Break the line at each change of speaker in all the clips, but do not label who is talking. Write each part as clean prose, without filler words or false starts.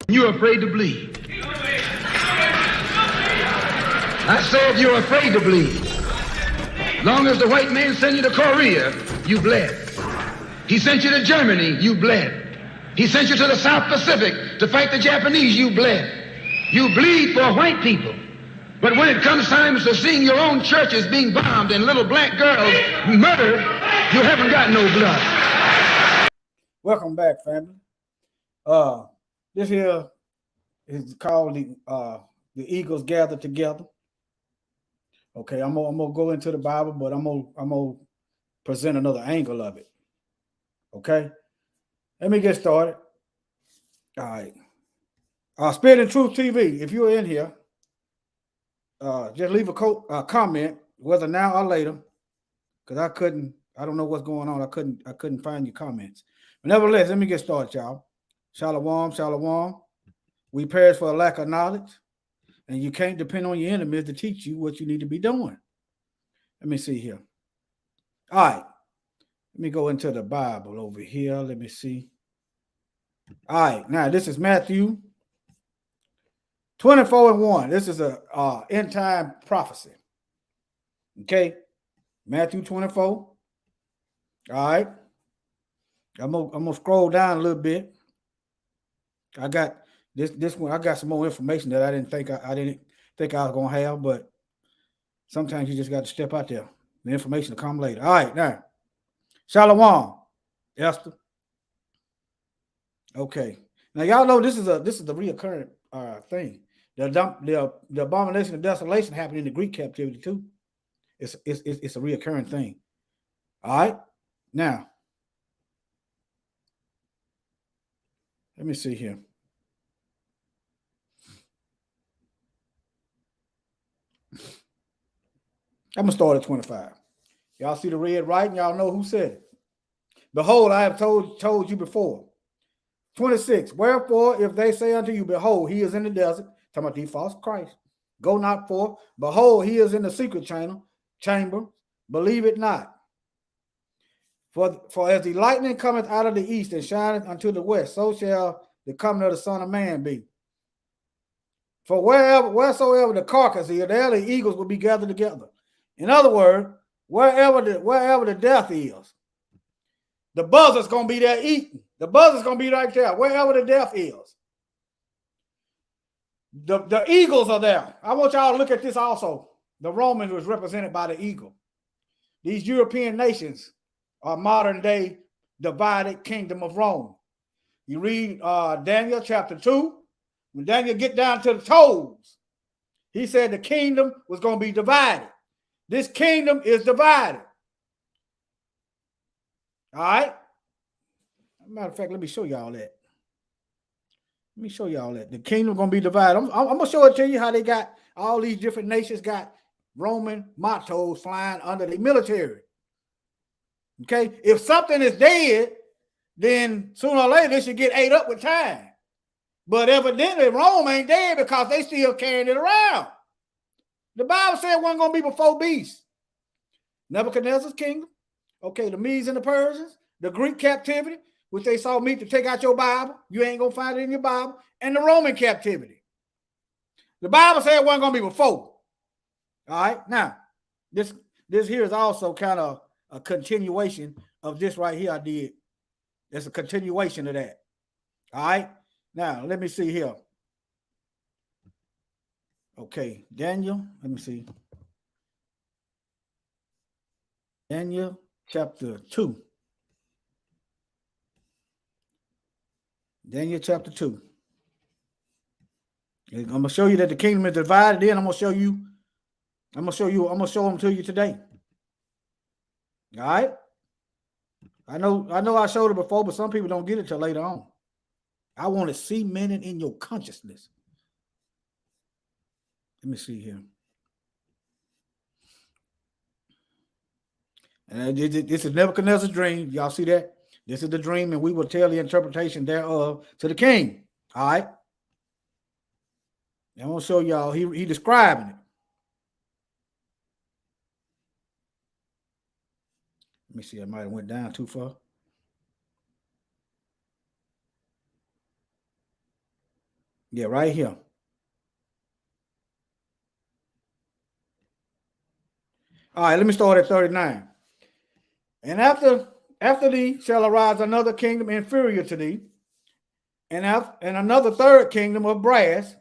You're afraid to bleed. I said you're afraid to bleed. Long as the white man sent you to Korea, you bled. He sent you to Germany, you bled. He sent you to the South Pacific to fight the Japanese, you bled. You bleed for white people. But when it comes time to seeing your own churches being bombed and little black girls murdered, you haven't got no blood.
Welcome back, family. This here is called the Eagles Gather Together. Okay, I'm gonna go into the Bible, but I'm gonna present another angle of it. Okay, let me get started. All right, Spirit and Truth TV. If you're in here, just leave a comment, whether now or later, because I don't know what's going on. I couldn't find your comments. But nevertheless, let me get started, y'all. Shalom, shalom. We perish for a lack of knowledge, and you can't depend on your enemies to teach you what you need to be doing. Let me see here. All right. Let me go into the Bible over here. Let me see. All right. Now, this is Matthew 24:1. This is a end time prophecy. Okay. Matthew 24. All right. I'm gonna scroll down a little bit. I got this one. I got some more information that I didn't think I was gonna have, but sometimes you just got to step out there. The information will come later. All right, now, Shalom, Esther. Okay, now y'all know this is the reoccurring thing. The abomination of desolation happened in the Greek captivity too. It's a reoccurring thing. All right, now. Let me see here. I'm going to start at 25. Y'all see the red writing? Y'all know who said it. Behold, I have told you before. 26. Wherefore, if they say unto you, behold, he is in the desert, talking about the false Christ, go not forth. Behold, he is in the secret chamber. Believe it not. For as the lightning cometh out of the east and shineth unto the west, so shall the coming of the Son of Man be. For wheresoever the carcass is, there the eagles will be gathered together. In other words, wherever the death is, the buzzard's gonna be there eating. The buzzard's gonna be right there. Wherever the death is, the eagles are there. I want y'all to look at this also. The Romans was represented by the eagle. These European nations are modern day divided kingdom of Rome. You read Daniel chapter 2. When Daniel get down to the toes, he said the kingdom was going to be divided. This kingdom is divided. All right. Matter of fact, let me show y'all that. Let me show y'all that. The kingdom is going to be divided. I'm going to show it to you how they got all these different nations got Roman mottos flying under the military. Okay, if something is dead, then sooner or later they should get ate up with time. But evidently Rome ain't dead because they still carrying it around. The Bible said it wasn't going to be before beasts. Nebuchadnezzar's kingdom, okay, the Medes and the Persians, the Greek captivity, which they saw meet to take out your Bible. You ain't going to find it in your Bible. And the Roman captivity. The Bible said it wasn't going to be before. All right, now, this here is also kind of a continuation of this right here I did. It's a continuation of that. All right. Now, let me see here. Okay, Daniel. Let me see. Daniel chapter 2. Daniel chapter 2. I'm going to show you that the kingdom is divided. Then I'm going to show them to you today. All right? I know I showed it before, but some people don't get it till later on. I want to cement it in your consciousness. Let me see here. And this is Nebuchadnezzar's dream. Y'all see that? This is the dream, and we will tell the interpretation thereof to the king. All right? I'm going to show y'all. He describing it. Let me see. I might have went down too far. Yeah, right here. All right, let me start at 39. And after thee shall arise another kingdom inferior to thee, and another third kingdom of brass,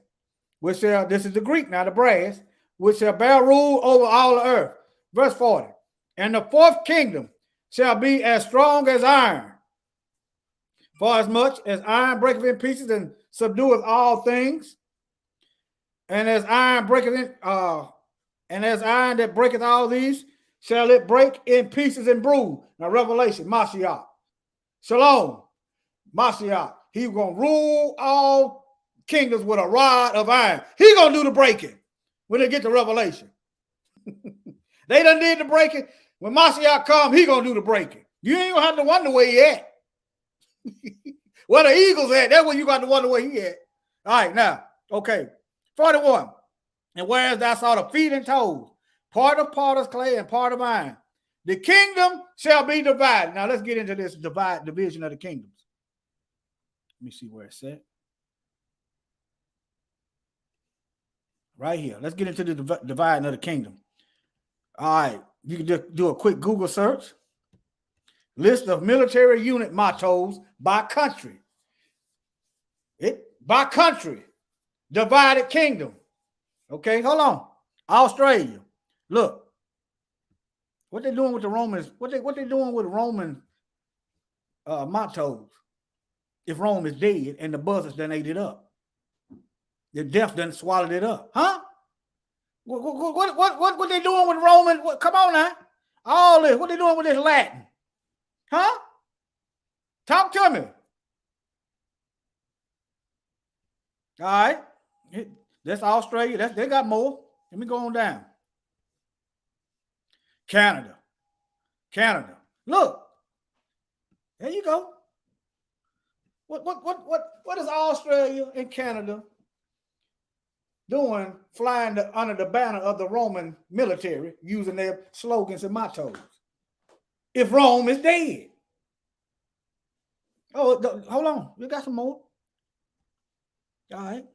which shall, this is the Greek now, the brass, which shall bear rule over all the earth. Verse 40. And the fourth kingdom shall be as strong as iron. For as much as iron breaketh in pieces and subdueth all things, and as iron breaketh in, and as iron that breaketh all these, shall it break in pieces and bruise. Now, Revelation, Mashiach. Shalom, Mashiach. He's going to rule all kingdoms with a rod of iron. He's going to do the breaking when they get to Revelation. They done did the breaking. When Mashiach comes, he's going to do the breaking. You ain't going to have to wonder where he at. Where the eagles at, that's where you got to wonder where he at. All right, now, okay. 41. And whereas thou saw the feet and toes, part of potter's clay and part of iron, the kingdom shall be divided. Now let's get into this division of the kingdoms. Let me see where it's at. Right here. Let's get into the dividing of the kingdom. All right. You can just do a quick Google search. List of military unit mottos by country. By country. Divided kingdom. Okay, hold on. Australia. Look. What they doing with the Romans? What they doing with Roman mottos? If Rome is dead and the buzzards done ate it up. The death done swallowed it up. Huh? What they doing with Roman? Come on now. All this. What they doing with this Latin? Huh? Talk to me. All right. That's Australia. They got more. Let me go on down. Canada. Look. There you go. What is Australia and Canada doing flying under the banner of the Roman military, using their slogans and mottos? If Rome is dead. Oh, hold on. We got some more. All right.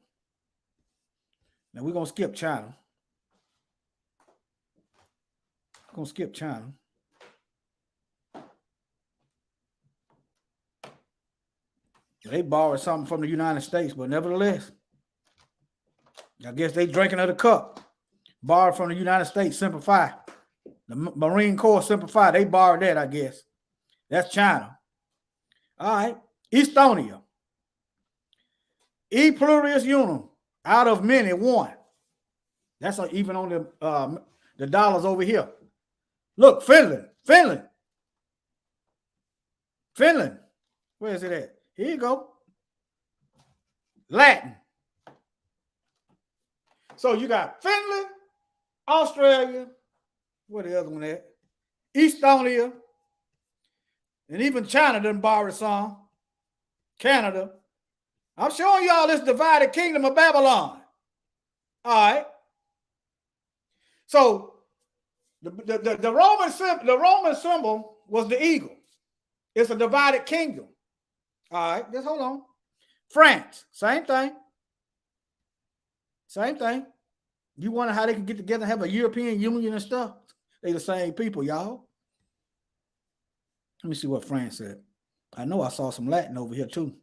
Now we're going to skip China. They borrowed something from the United States, but nevertheless, I guess they drinking of the cup. Borrowed from the United States, Semper Fi. The Marine Corps, Semper Fi, they borrowed that, I guess. That's China. All right. Estonia. E pluribus unum. Out of many, one. That's even on the dollars over here. Look, Finland. Where is it at? Here you go. Latin. So you got Finland, Australia, where the other one at? Estonia, and even China done borrow some. Canada. I'm showing y'all this divided kingdom of Babylon. All right. So the Roman symbol was the eagle. It's a divided kingdom. All right, just hold on. France, same thing. You wonder how they can get together and have a European Union and stuff? They the same people, y'all. Let me see what France said. I know I saw some Latin over here too.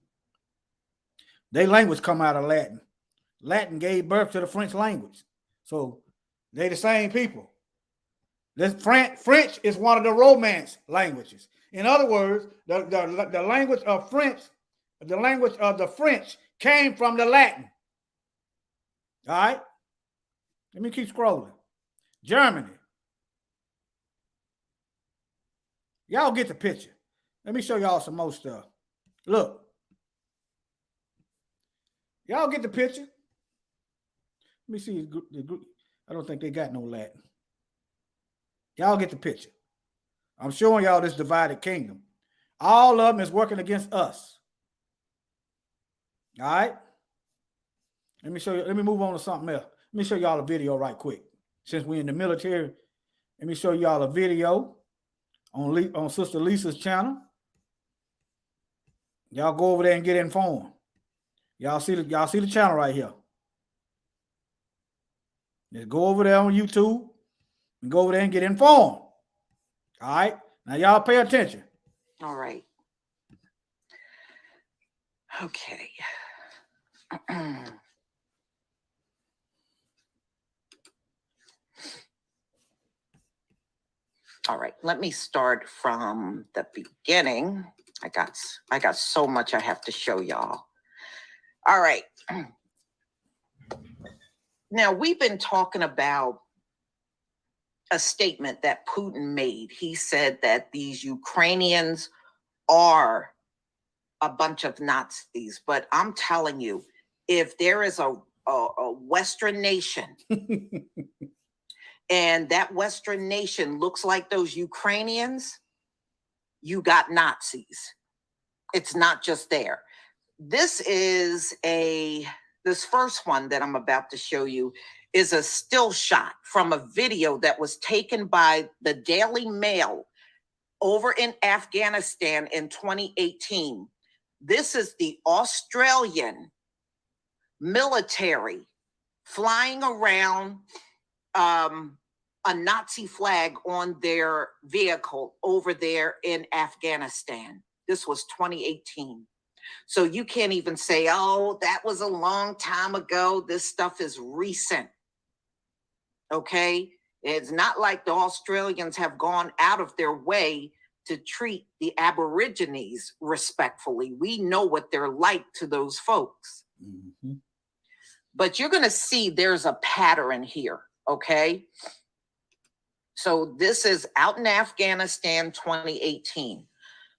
Their language come out of Latin. Latin gave birth to the French language. So they the same people. French is one of the Romance languages. In other words, the language of French, the language of the French came from the Latin. All right. Let me keep scrolling. Germany. Y'all get the picture. Let me show y'all some more stuff. Look. Y'all get the picture. Let me see the group. I don't think they got no Latin. Y'all get the picture. I'm showing y'all this divided kingdom. All of them is working against us. All right. Let me show you. Let me move on to something else. Let me show y'all a video right quick. Since we're in the military, let me show y'all a video on Sister Lisa's channel. Y'all go over there and get informed. Y'all see the channel right here. Just go over there on YouTube and go over there and get informed. All right. Now y'all pay attention.
All right. Okay. All right, let me start from the beginning. I got so much I have to show y'all. All right. Now, we've been talking about a statement that Putin made. He said that these Ukrainians are a bunch of Nazis, but I'm telling you, if there is a Western nation and that Western nation looks like those Ukrainians, you got Nazis. It's not just there. This first one that I'm about to show you is a still shot from a video that was taken by the Daily Mail over in Afghanistan in 2018. This is the Australian military flying around a Nazi flag on their vehicle over there in Afghanistan. This was 2018. So you can't even say, oh, that was a long time ago. This stuff is recent. Okay? It's not like the Australians have gone out of their way to treat the Aborigines respectfully. We know what they're like to those folks. Mm-hmm. But you're going to see there's a pattern here, okay? So this is out in Afghanistan 2018.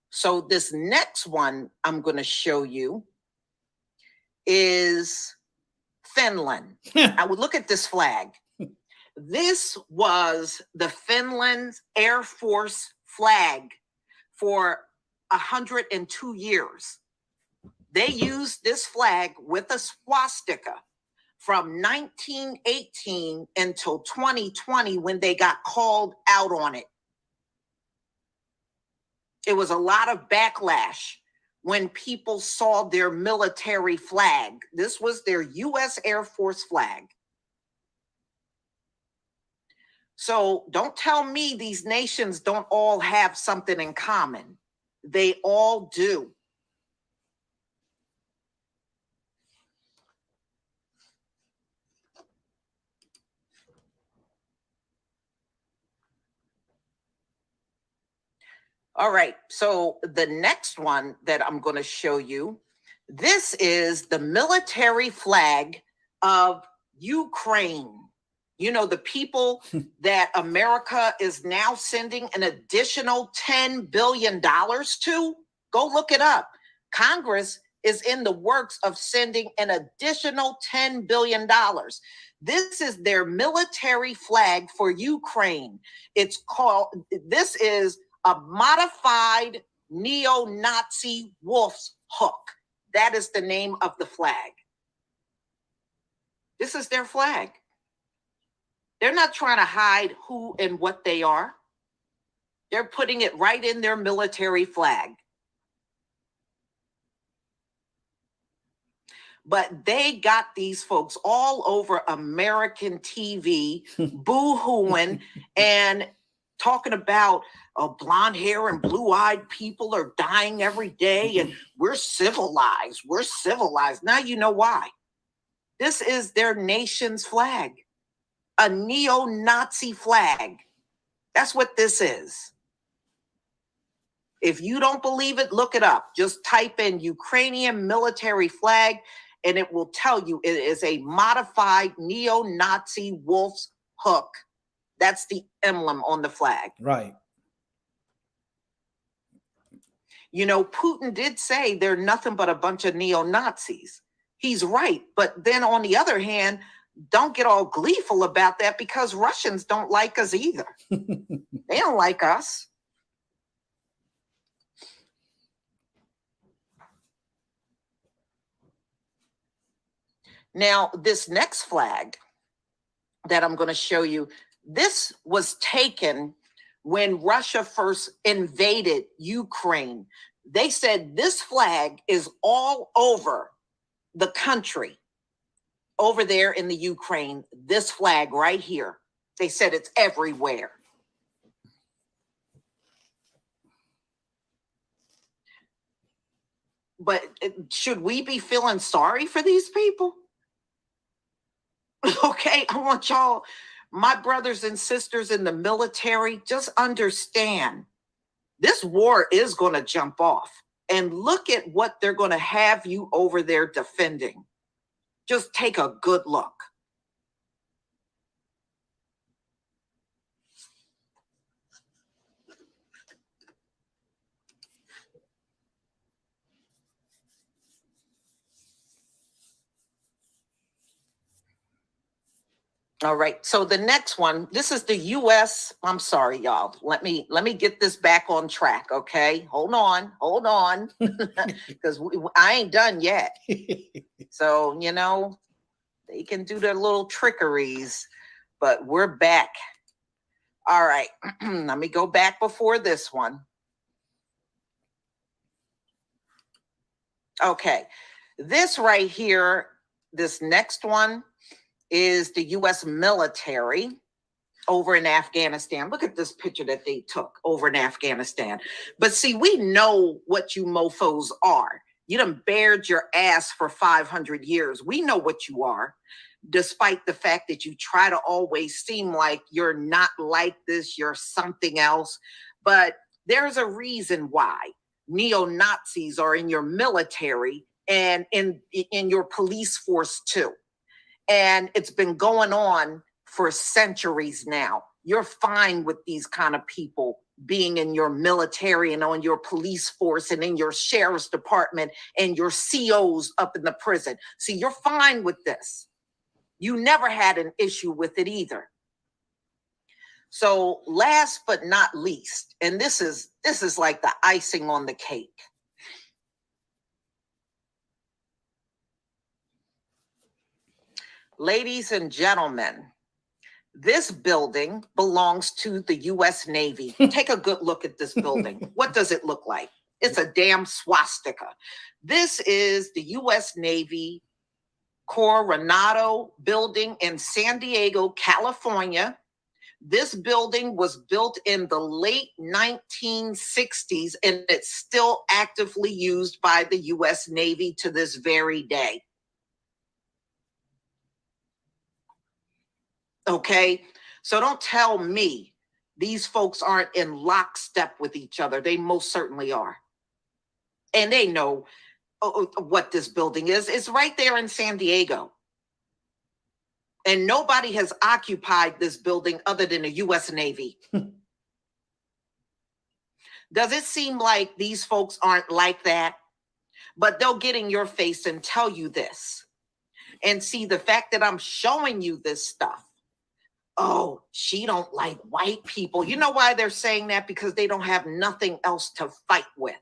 So this next one I'm going to show you is Finland. I would look at this flag. This was the Finland's Air Force flag for 102 years. They used this flag with a swastika from 1918 until 2020 when they got called out on it. It was a lot of backlash when people saw their military flag. This was their U.S. Air Force flag. So don't tell me these nations don't all have something in common. They all do. All right, so the next one that I'm going to show you, this is the military flag of Ukraine. You know, the people that America is now sending an additional $10 billion to? Go look it up. Congress is in the works of sending an additional $10 billion. This is their military flag for Ukraine. This is a modified neo-Nazi wolf's hook. That is the name of the flag. This is their flag. They're not trying to hide who and what they are. They're putting it right in their military flag. But they got these folks all over American TV boo-hooing and talking about blonde hair and blue-eyed people are dying every day and we're civilized. We're civilized. Now you know why. This is their nation's flag. A neo-Nazi flag. That's what this is. If you don't believe it, look it up. Just type in Ukrainian military flag, and it will tell you it is a modified neo-Nazi wolf's hook. That's the emblem on the flag.
Right.
You know, Putin did say they're nothing but a bunch of neo-Nazis. He's right. But then on the other hand, don't get all gleeful about that, because Russians don't like us either. They don't like us. Now, this next flag that I'm going to show you, this was taken when Russia first invaded Ukraine. They said this flag is all over the country, over there in the Ukraine. This flag right here, they said it's everywhere. But should we be feeling sorry for these people? Okay, I want y'all, my brothers and sisters in the military, just understand this war is going to jump off. And look at what they're going to have you over there defending. Just take a good look. All right, so the next one, this is the U.S. I'm sorry, y'all. Let me get this back on track, okay? Hold on, because I ain't done yet. So, you know, they can do their little trickeries, but we're back. All right, let me go back before this one. Okay, this right here, this next one, is the U.S. military over in Afghanistan. Look at this picture that they took over in Afghanistan. But see, we know what you mofos are. You done bared your ass for 500 years. We know what you are, despite the fact that you try to always seem like you're not like this, you're something else. But there's a reason why neo-Nazis are in your military and in your police force too. And it's been going on for centuries now. You're fine with these kind of people being in your military and on your police force and in your sheriff's department and your COs up in the prison. See, you're fine with this. You never had an issue with it either. So last but not least, and this is like the icing on the cake. Ladies and gentlemen, this building belongs to the U.S. Navy. Take a good look at this building. What does it look like? It's a damn swastika. This is the U.S. Navy Coronado building in San Diego, California. This building was built in the late 1960s, and it's still actively used by the U.S. Navy to this very day. Okay, so don't tell me these folks aren't in lockstep with each other. They most certainly are. And they know what this building is. It's right there in San Diego. And nobody has occupied this building other than the U.S. Navy. Does it seem like these folks aren't like that? But they'll get in your face and tell you this. And see, the fact that I'm showing you this stuff, oh, she don't like white people. You know why they're saying that? Because they don't have nothing else to fight with.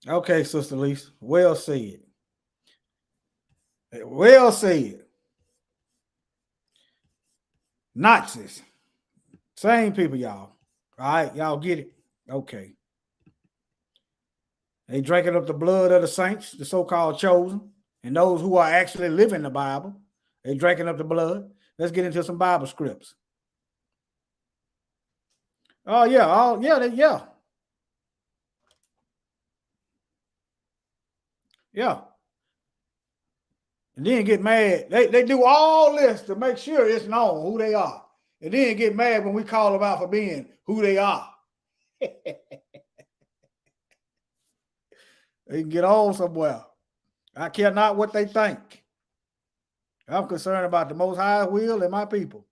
Okay, Sister Lisa. Well said. Well said. Nazis. Same people, y'all. All right, y'all get it? Okay. They drinking up the blood of the saints, the so-called chosen. And those who are actually living the Bible, they're drinking up the blood. Let's get into some Bible scripts. Oh, yeah. Yeah. Yeah. and then get mad. They do all this to make sure it's known who they are. And then get mad when we call them out for being who they are. They can get on somewhere. I care not what they think. I'm concerned about the Most High will and my people.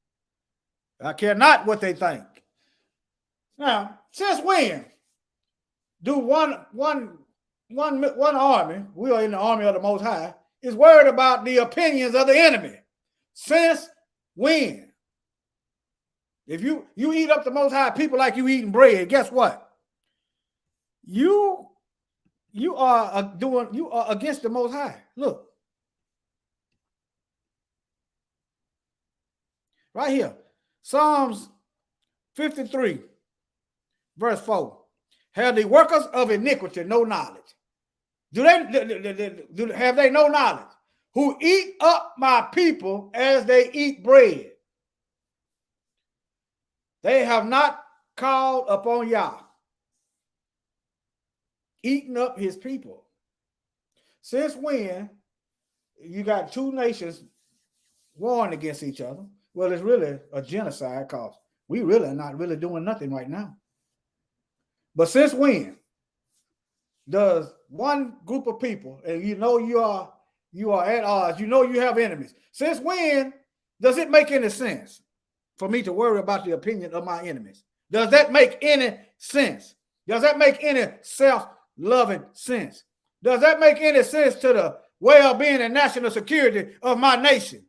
I care not what they think. Now, since when do one army, we are in the army of the Most High, is worried about the opinions of the enemy? Since when? If you eat up the Most High people like you eating bread, guess what? You are against the Most High. Look. Right here. Psalms 53, verse 4. Have the workers of iniquity no knowledge? Have they no knowledge? Who eat up my people as they eat bread. They have not called upon Yah, eating up his people. Since when you got two nations warring against each other? Well, it's really a genocide because we really are not really doing nothing right now. But since when does one group of people, and you know you are at odds, you know you have enemies, since when does it make any sense for me to worry about the opinion of my enemies? Does that make any sense? Does that make any self-loving sense? Does that make any sense to the well-being and national security of my nation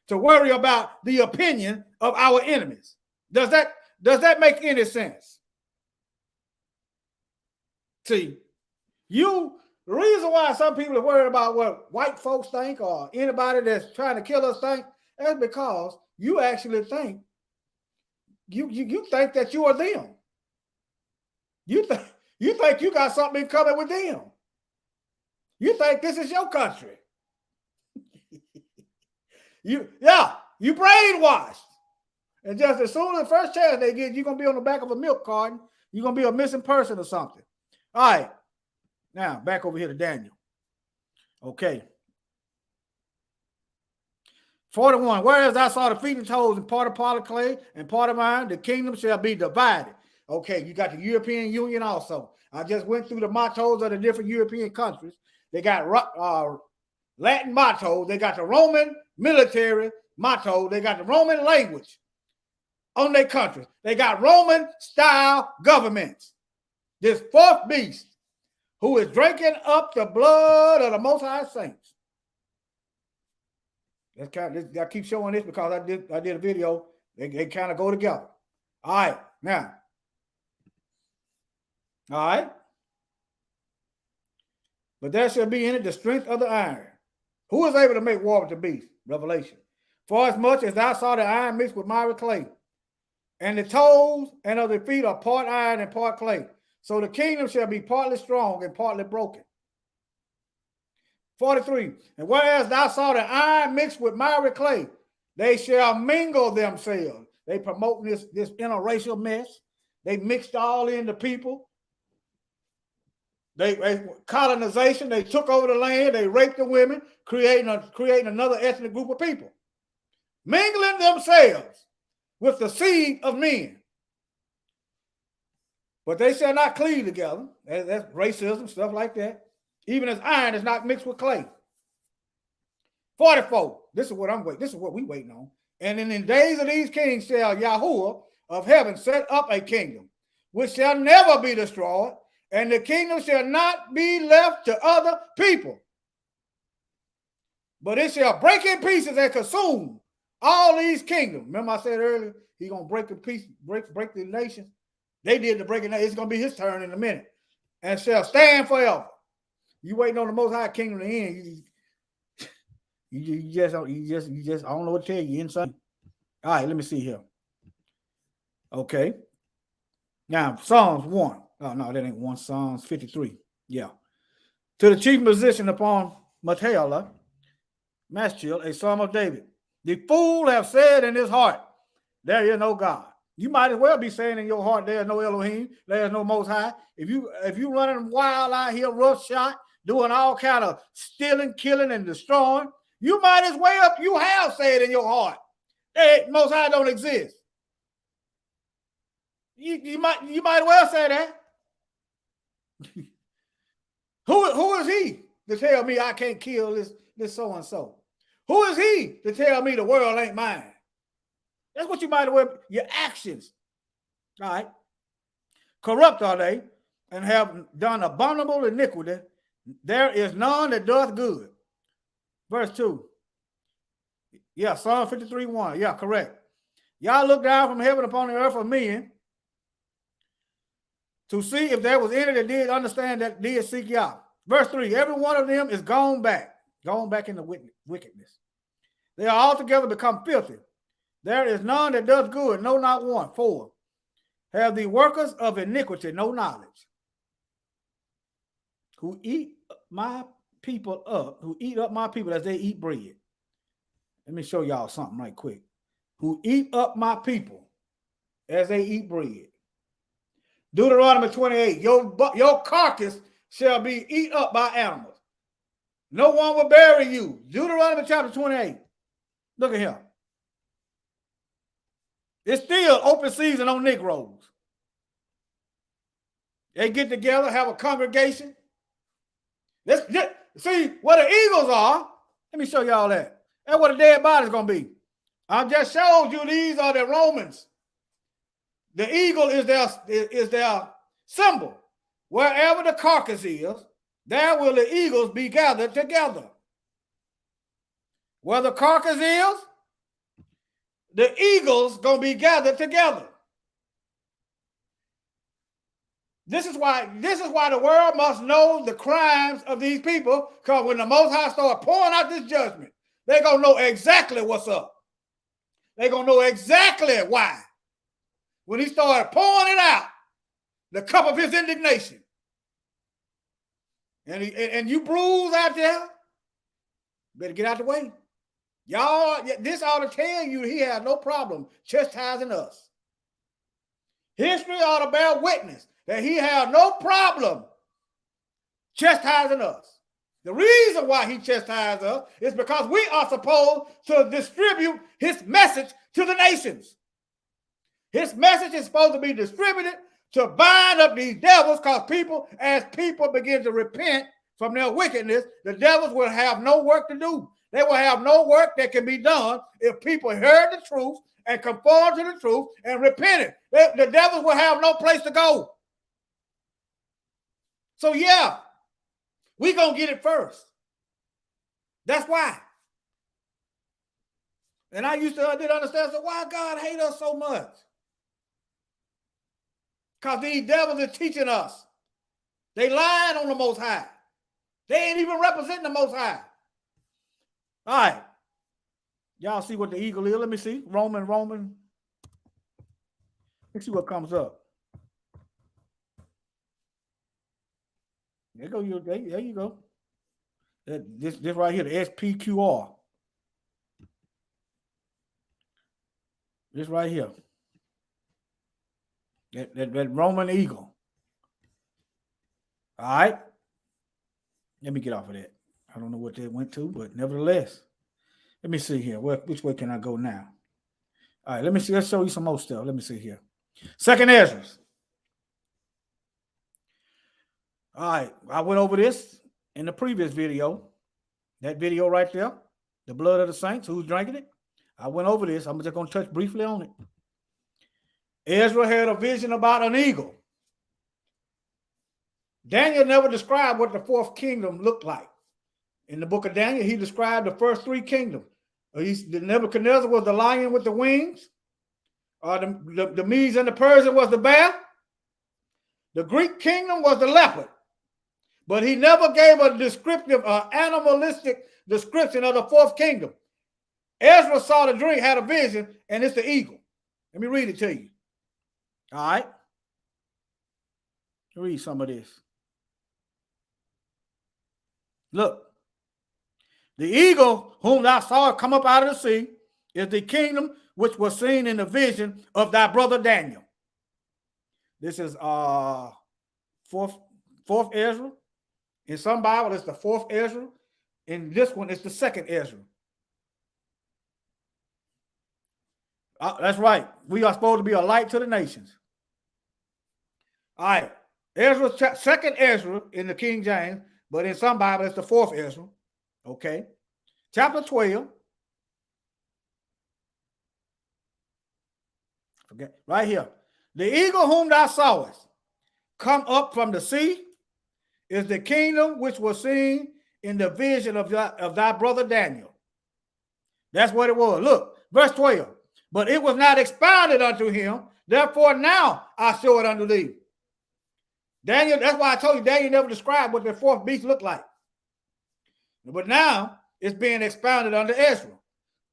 to worry about the opinion of our enemies? Does that make any sense? See, the reason why some people are worried about what white folks think or anybody that's trying to kill us think, that's because you actually think you think that you are them. You think you got something in common with them. You think this is your country. You brainwashed. And just as soon as the first chance they get, you're going to be on the back of a milk carton. You're going to be a missing person or something. All right. Now, back over here to Daniel. Okay. 41. Whereas I saw the feet and toes and part of clay and part of iron, the kingdom shall be divided. Okay, you got the European Union also. I just went through the mottos of the different European countries. They got Latin mottos. They got the Roman military motto. They got the Roman language on their country. They got Roman style governments. This fourth beast who is drinking up the blood of the Most High saints. I keep showing this because I did a video. They kind of go together. All right, now. All right. But there shall be in it the strength of the iron. Who is able to make war with the beast? Revelation. For as much as thou saw the iron mixed with miry clay, and the toes and of the feet are part iron and part clay. So the kingdom shall be partly strong and partly broken. 43. And whereas thou saw the iron mixed with miry clay, they shall mingle themselves. They promote this interracial mess. They mixed all in the people. They colonization. They took over the land. They raped the women, creating another ethnic group of people, mingling themselves with the seed of men. But they shall not cleave together. That's racism, stuff like that. Even as iron is not mixed with clay. 44. This is what I'm waiting. This is what we waiting on. And in the days of these kings shall Yahuwah of heaven set up a kingdom, which shall never be destroyed, and the kingdom shall not be left to other people. But it shall break in pieces and consume all these kingdoms. Remember I said earlier, he's going to break in pieces, break the nations. They did the breaking. It's going to be his turn in a minute. And shall stand forever. You waiting on the Most High kingdom to end. You just, I don't know what to tell you. Inside. All right, let me see here. Okay. Now, Psalms 1. Oh, no, that ain't 1. Psalms 53. Yeah. To the chief musician upon Matthiela, Maschil, a psalm of David. The fool have said in his heart, there is no God. You might as well be saying in your heart, there is no Elohim, there is no Most High. If you running wild out here, rough shot, doing all kind of stealing, killing, and destroying, You might as well, you have said in your heart that Most High don't exist. You might well say that. Who is he to tell me I can't kill this so and so? Who is he to tell me the world ain't mine? That's what you might well. Your actions, all right. Corrupt are they, and have done abominable iniquity. There is none that doth good. Verse 2. Yeah, Psalm 53:1. Yeah, correct. Y'all look down from heaven upon the earth of men to see if there was any that did understand, that did seek Yah. Verse 3. Every one of them is gone back into wickedness. They are altogether become filthy. There is none that does good, no, not one. 4. Have the workers of iniquity no knowledge, who eat my people up, who eat up my people as they eat bread. Let me show y'all something right quick. Who eat up my people as they eat bread. Deuteronomy 28, your carcass shall be eat up by animals. No one will bury you. Deuteronomy chapter 28. Look at here. It's still open season on Negroes. They get together, have a congregation. Let's see where the eagles are. Let me show y'all that. That's what the dead body's going to be. I just showed you these are the Romans. The eagle is their symbol. Wherever the carcass is, there will the eagles be gathered together. Where the carcass is, the eagles going to be gathered together. This is why the world must know the crimes of these people, because when the Most High start pouring out this judgment, they're going to know exactly what's up. They're going to know exactly why. When he started pouring it out, the cup of his indignation. And you bruise out there, better get out the way. Y'all, this ought to tell you he had no problem chastising us. History ought to bear witness that he had no problem chastising us. The reason why he chastised us is because we are supposed to distribute his message to the nations. His message is supposed to be distributed to bind up these devils, because as people begin to repent from their wickedness, the devils will have no work to do. They will have no work that can be done if people heard the truth and conformed to the truth and repented. The devils will have no place to go. So yeah, we're going to get it first. That's why. And I didn't understand, so why God hate us so much? Because these devils are teaching us. They lying on the Most High. They ain't even representing the Most High. All right. Y'all see what the eagle is? Let me see. Roman. Let's see what comes up. There you go. This right here, the SPQR. This right here. That Roman eagle. All right. Let me get off of that. I don't know what that went to, but nevertheless, let me see here. Which way can I go now? All right, let me see. Let's show you some more stuff. Let me see here. Second Ezra. All right, I went over this in the previous video. That video right there, the blood of the saints, who's drinking it? I went over this. I'm just going to touch briefly on it. Ezra had a vision about an eagle. Daniel never described what the fourth kingdom looked like. In the book of Daniel, he described the first three kingdoms. The Nebuchadnezzar was the lion with the wings. The Medes and the Persian was the bear. The Greek kingdom was the leopard. But he never gave a descriptive, animalistic description of the fourth kingdom. Ezra saw the dream, had a vision, and it's the eagle. Let me read it to you. All right. Read some of this. Look. The eagle whom thou sawest come up out of the sea is the kingdom which was seen in the vision of thy brother Daniel. This is fourth Ezra. In some Bible, it's the fourth Ezra. And this one is the second Ezra. That's right. We are supposed to be a light to the nations. All right. Ezra, second Ezra in the King James, but in some Bible it's the fourth Ezra. Okay. Chapter 12. Forget right here. The eagle whom thou sawest come up from the sea is the kingdom which was seen in the vision of thy brother Daniel. That's what it was. Look, verse 12. But it was not expounded unto him. Therefore now I show it unto thee. Daniel, that's why I told you Daniel never described what the fourth beast looked like. But now it's being expounded under Ezra.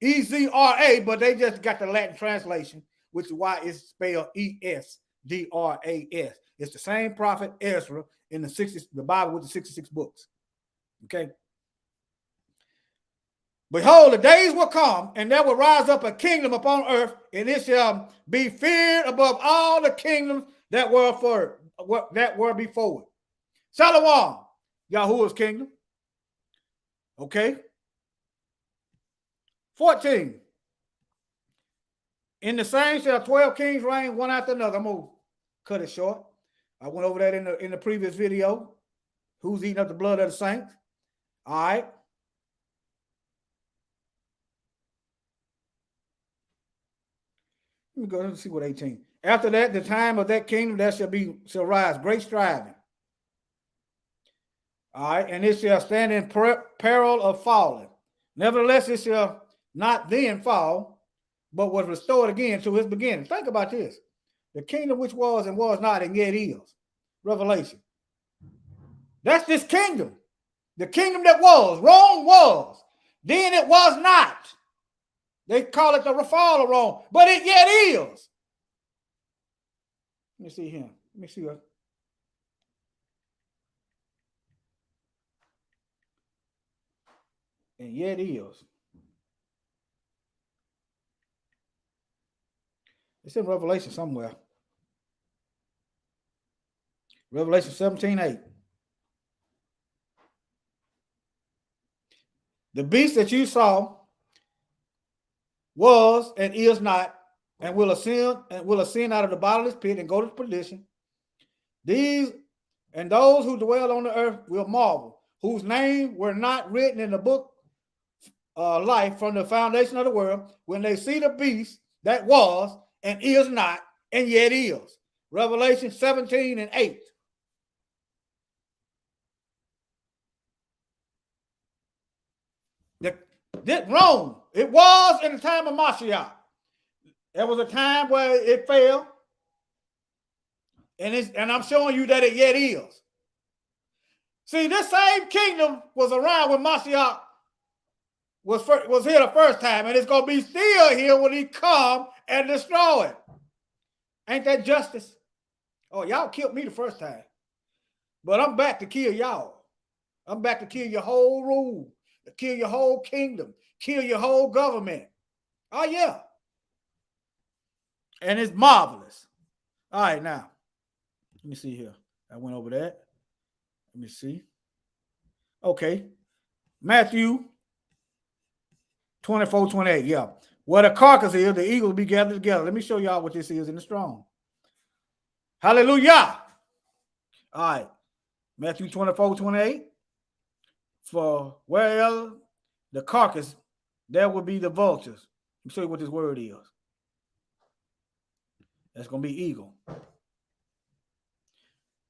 E-Z-R-A, but they just got the Latin translation, which is why it's spelled E-S-D-R-A-S. It's the same prophet Ezra in the Bible with the 66 books. Okay. Behold, the days will come, and there will rise up a kingdom upon earth, and it shall be feared above all the kingdoms that were before it. Shalom, Yahuwah's kingdom. Okay. 14. In the same shall 12 kings reign, one after another. I'm gonna cut it short. I went over that in the previous video. Who's eating up the blood of the saints? All right. Let me go and see what 18. After that, the time of that kingdom that shall rise great striving. All right, and it shall stand in peril of falling. Nevertheless, it shall not then fall, but was restored again to its beginning. Think about this. The kingdom which was and was not and yet is. Revelation. That's this kingdom. The kingdom that was. Rome was. Then it was not. They call it the fall of Rome, but it yet is. Let me see here. Let me see what. And yet is. It's in Revelation somewhere. Revelation 17:8. The beast that you saw was and is not, and will ascend out of the bottomless pit and go to perdition. These and those who dwell on the earth will marvel, whose names were not written in the book life from the foundation of the world, when they see the beast that was and is not and yet is. Revelation 17:8. Rome, it was in the time of Mashiach. There was a time where it fell, and I'm showing you that it yet is. See, this same kingdom was around when Mashiach was here the first time, and it's going to be still here when he come and destroy it. Ain't that justice? Oh, y'all killed me the first time, but I'm back to kill y'all. I'm back to kill your whole rule, to kill your whole kingdom, kill your whole government. Oh, yeah. And it's marvelous. All right, now, let me see here. I went over that. Let me see. Okay. Matthew 24:28. Yeah. Where the carcass is, the eagles be gathered together. Let me show y'all what this is in the strong. Hallelujah. All right. Matthew 24:28. For wherever the carcass, there will be the vultures. Let me show you what this word is. That's going to be eagle.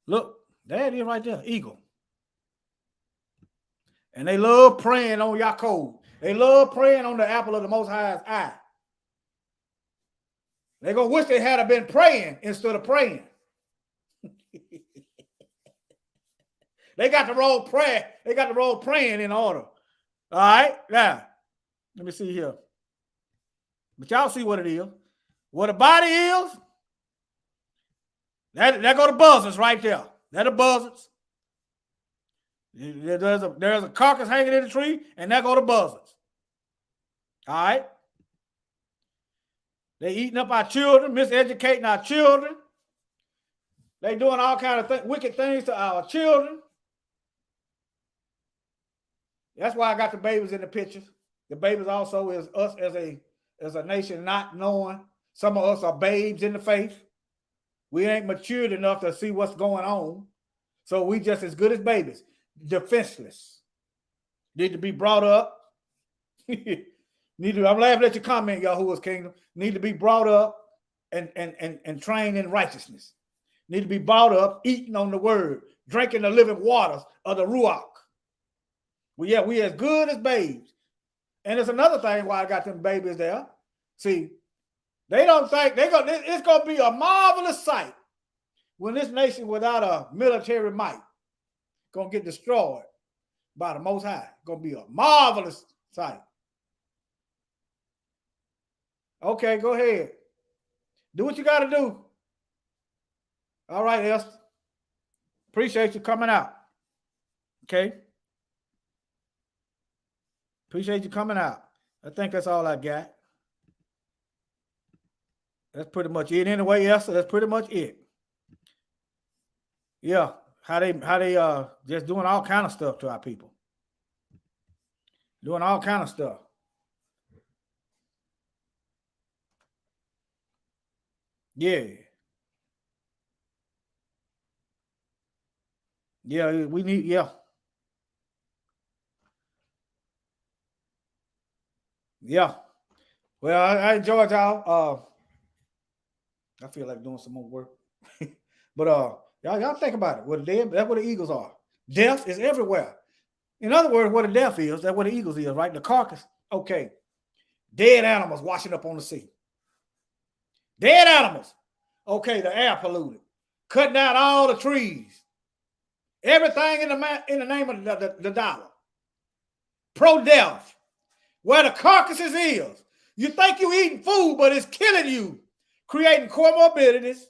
Look, there it is right there, eagle. And they love praying on Yaakov. They love praying on the apple of the Most High's eye. They're going to wish they had been praying instead of praying. They got the wrong prayer. They got the wrong praying in order. All right? Now, let me see here. But y'all see what it is. What the body is, there go the buzzards right there. They're the buzzards. There's a carcass hanging in the tree, and there go the buzzards. All right? They eating up our children, miseducating our children. They doing all kinds of wicked things to our children. That's why I got the babies in the pictures. The babies also is us as a nation not knowing. Some of us are babes in the faith. We ain't matured enough to see what's going on. So we just as good as babies, defenseless. Need to be brought up. I'm laughing at your comment, Yahuwah's kingdom. Need to be brought up and trained in righteousness. Need to be brought up, eating on the word, drinking the living waters of the Ruach. Well, yeah, we as good as babes. And there's another thing why I got them babies there. See, they don't think it's gonna be a marvelous sight when this nation without a military might gonna get destroyed by the Most High. Gonna be a marvelous sight. Okay, go ahead. Do what you got to do. All right, Esther. Appreciate you coming out. Okay. Appreciate you coming out. I think that's all I got. That's pretty much it. Anyway, Esther, that's pretty much it. Yeah, how they just doing all kind of stuff to our people. Doing all kind of stuff. Yeah. Yeah, we need, yeah. Yeah. Well, I enjoyed y'all. I feel like doing some more work. But y'all think about it. That's what the eagles are. Death is everywhere. In other words, what a death is, that's what the eagles is, right? The carcass. Okay. Dead animals washing up on the sea. Dead animals. Okay, the air polluted. Cutting down all the trees. Everything in the name of the dollar. Pro-death. Where the carcasses is. You think you're eating food, but it's killing you. Creating comorbidities.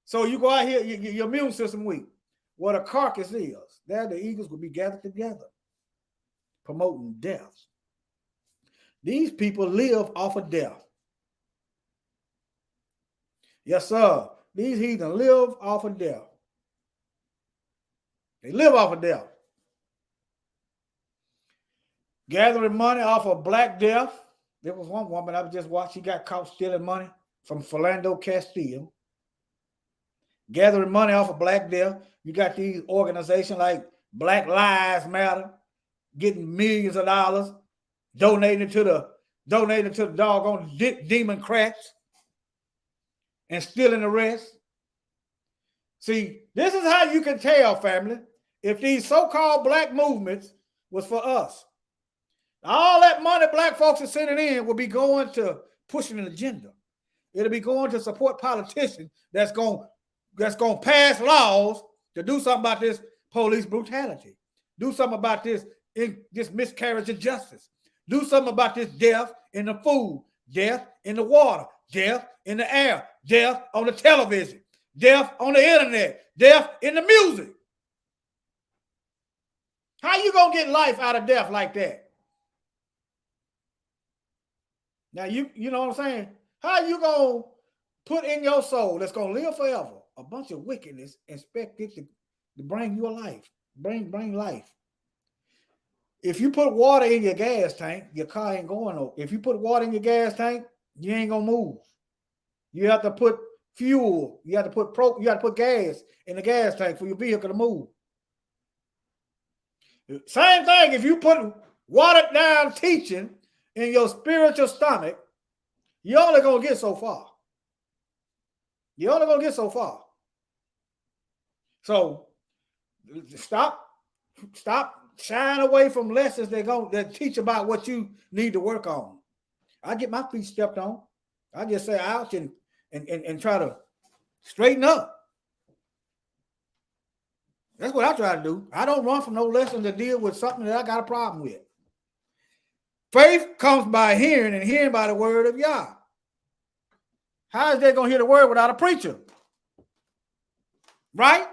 So you go out here, your immune system weak. Where the carcass is. There the eagles will be gathered together. Promoting death. These people live off of death. Yes, sir. These heathens live off of death. They live off of death. Gathering money off of Black Death. There was one woman I just watched. She got caught stealing money from Philando Castile. Gathering money off of Black Death. You got these organizations like Black Lives Matter getting millions of dollars, donating to the doggone Democrats and stealing the rest. See, this is how you can tell, family, if these so-called black movements was for us. All that money black folks are sending in will be going to pushing an agenda. It'll be going to support politicians that's going to pass laws to do something about this police brutality. Do something about this miscarriage of justice. Do something about this death in the food, death in the water, death in the air, death on the television, death on the internet, death in the music. How you gonna get life out of death like that? Now you know what I'm saying? How you gonna put in your soul that's gonna live forever a bunch of wickedness, expect it to bring you a life, bring life? If you put water in your gas tank, your car ain't going over. If you put water in your gas tank, you ain't gonna move. You have to put fuel. You have to put gas in the gas tank for your vehicle to move. Same thing if you put watered down teaching in your spiritual stomach, you're only gonna get so far. You're only gonna get so far. So stop shying away from lessons that teach about what you need to work on. I get my feet stepped on. I just say ouch and try to straighten up. That's what I try to do. I don't run from no lesson to deal with something that I got a problem with. Faith comes by hearing, and hearing by the word of Yah. How is they going to hear the word without a preacher? Right?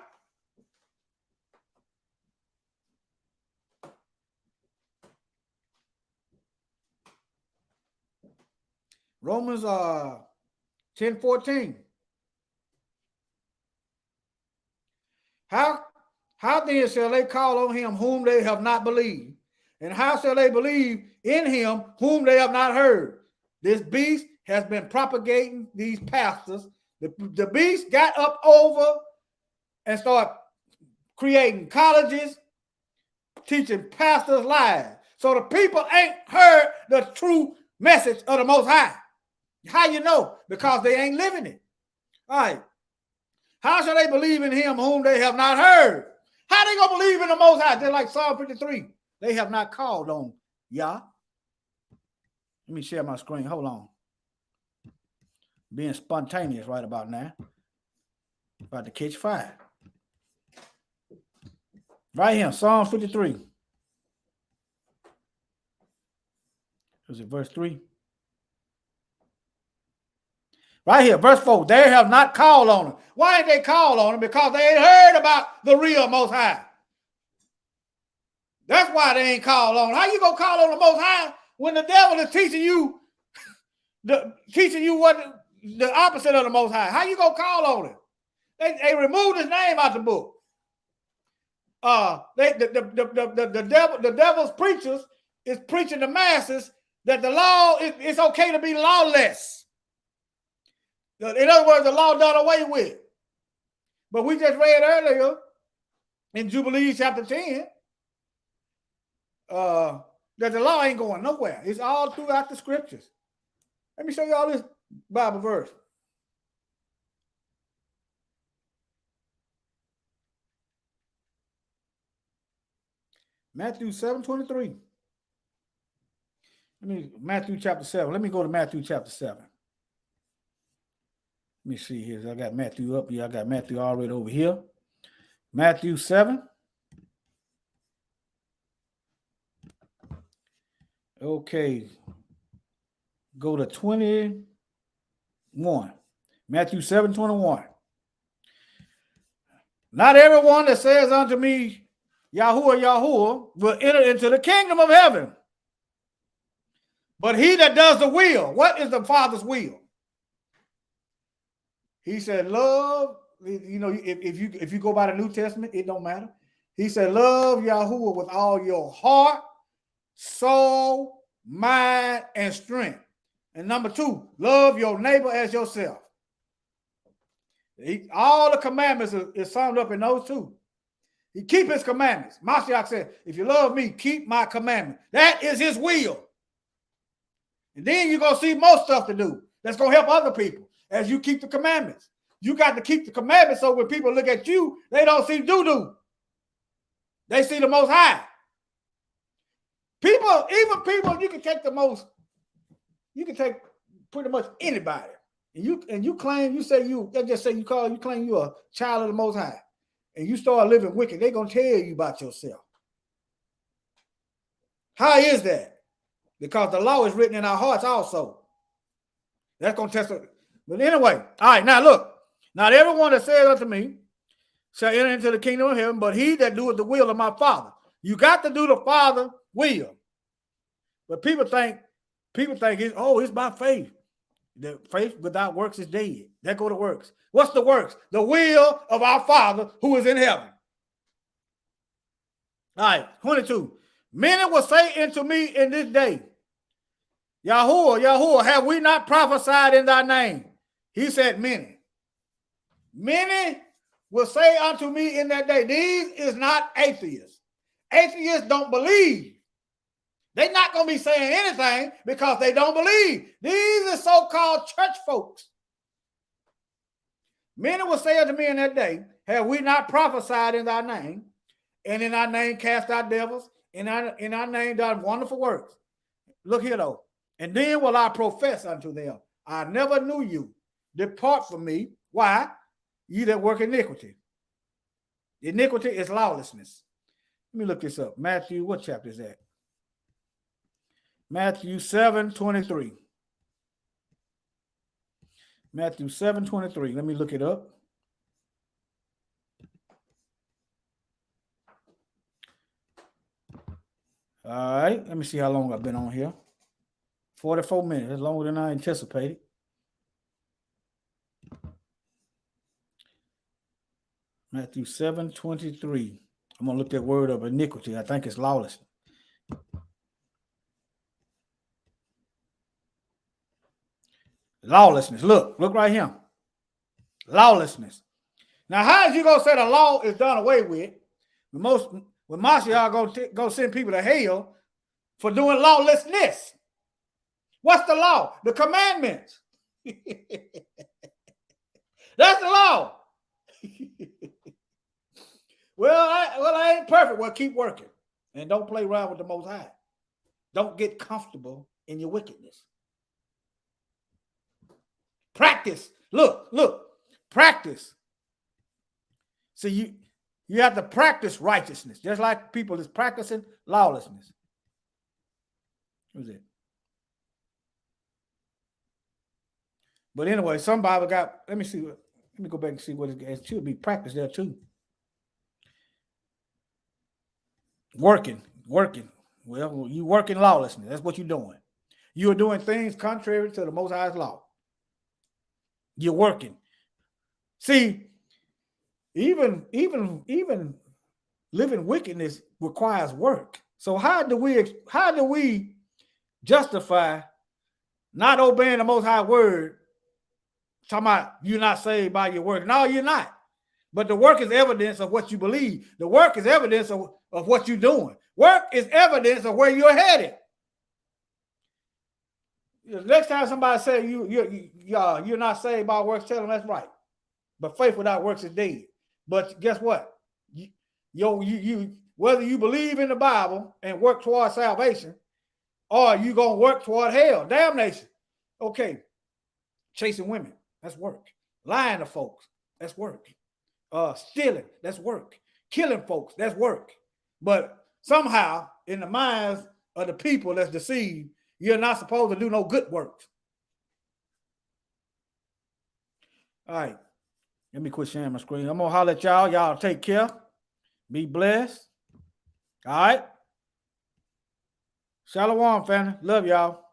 Romans 10:14. How then shall they call on him whom they have not believed? And how shall they believe in him whom they have not heard? This beast has been propagating these pastors. The beast got up over and started creating colleges, teaching pastors lies. So the people ain't heard the true message of the Most High. How you know? Because they ain't living it. All right. How shall they believe in him whom they have not heard? How they gonna believe in the Most High? They're like Psalm 53. They have not called on Yah. Let me share my screen. Hold on. Being spontaneous right about now. About to catch fire. Right here, Psalm 53. Is it verse 3? Right here, verse 4. They have not called on him. Why ain't they called on him? Because they ain't heard about the real Most High. That's why they ain't called on him. How you gonna call on the Most High when the devil is teaching you what the opposite of the Most High? How you gonna call on him? They removed his name out the book. The devil's preachers is preaching to masses that the law it's okay to be lawless. In other words, the law done away with. But we just read earlier in Jubilees chapter 10 that the law ain't going nowhere. It's all throughout the scriptures. Let me show you all this Bible verse. Matthew 7:23. Matthew chapter 7. Let me go to Matthew chapter 7. Let me see here. I got Matthew up here. I got Matthew already over here. Matthew 7. Okay. Go to 21. Matthew 7:21. Not everyone that says unto me, Yahuwah, Yahuwah, will enter into the kingdom of heaven. But he that does the will. What is the Father's will? He said, love, you know, if you go by the New Testament, it don't matter. He said, love Yahuwah with all your heart, soul, mind, and strength. And number 2, love your neighbor as yourself. All the commandments is summed up in those 2. He keep his commandments. Mashiach said, if you love me, keep my commandment. That is his will. And then you're going to see more stuff to do that's going to help other people as you keep the commandments. You got to keep the commandments so when people look at you, they don't see doo-doo. They see the Most High. People, even people, you can take pretty much anybody. And you claim, you claim you a child of the Most High. And you start living wicked, they're going to tell you about yourself. How is that? Because the law is written in our hearts also. That's going to test it. But anyway, all right, now look. Not everyone that says unto me shall enter into the kingdom of heaven, but he that doeth the will of my Father. You got to do the Father's will. But people think it's by faith. The faith without works is dead. There go the works. What's the works? The will of our Father who is in heaven. All right, 22. Many will say unto me in this day, Yahuwah, Yahuwah, have we not prophesied in thy name? He said many. Many will say unto me in that day, these is not atheists. Atheists don't believe. They're not going to be saying anything because they don't believe. These are so-called church folks. Many will say unto me in that day, have we not prophesied in thy name, and in thy name cast out devils, in our name done wonderful works? Look here though. And then will I profess unto them, I never knew you. Depart from me. Why? Ye that work iniquity. Iniquity is lawlessness. Let me look this up. Matthew, what chapter is that? Matthew 7:23. Matthew 7:23. Let me look it up. All right. Let me see how long I've been on here. 44 minutes. That's longer than I anticipated. Matthew 7:23. I'm going to look that word up, iniquity. I think it's lawless. Lawlessness. Look right here. Lawlessness. Now, how is you gonna say the law is done away with? When Mashiach go send people to hell for doing lawlessness? What's the law? The commandments. That's the law. Well, I ain't perfect. Well, keep working and don't play around with the Most High. Don't get comfortable in your wickedness. Practice. Look. Practice. See, you have to practice righteousness, just like people is practicing lawlessness. Who's it? But anyway, some Bible got. Let me see. Let me go back and see what it should be practiced there too. Working. Well, you working lawlessness. That's what you're doing. You are doing things contrary to the Most High's law. You're working. See, even living wickedness requires work. So how do we justify not obeying the Most High word? Talking about you're not saved by your work. No, you're not. But the work is evidence of what you believe. The work is evidence of what you're doing. Work is evidence of where you're headed. The next time somebody say you're not saved by works, tell them that's right. But faith without works is dead. But guess what? You whether you believe in the Bible and work toward salvation, or you gonna work toward hell, damnation. Okay, chasing women, that's work. Lying to folks, that's work. Stealing, that's work. Killing folks, that's work. But somehow, in the minds of the people that's deceived, you're not supposed to do no good works. All right. Let me quit sharing my screen. I'm going to holler at y'all. Y'all take care. Be blessed. All right. Shalom, family. Love y'all.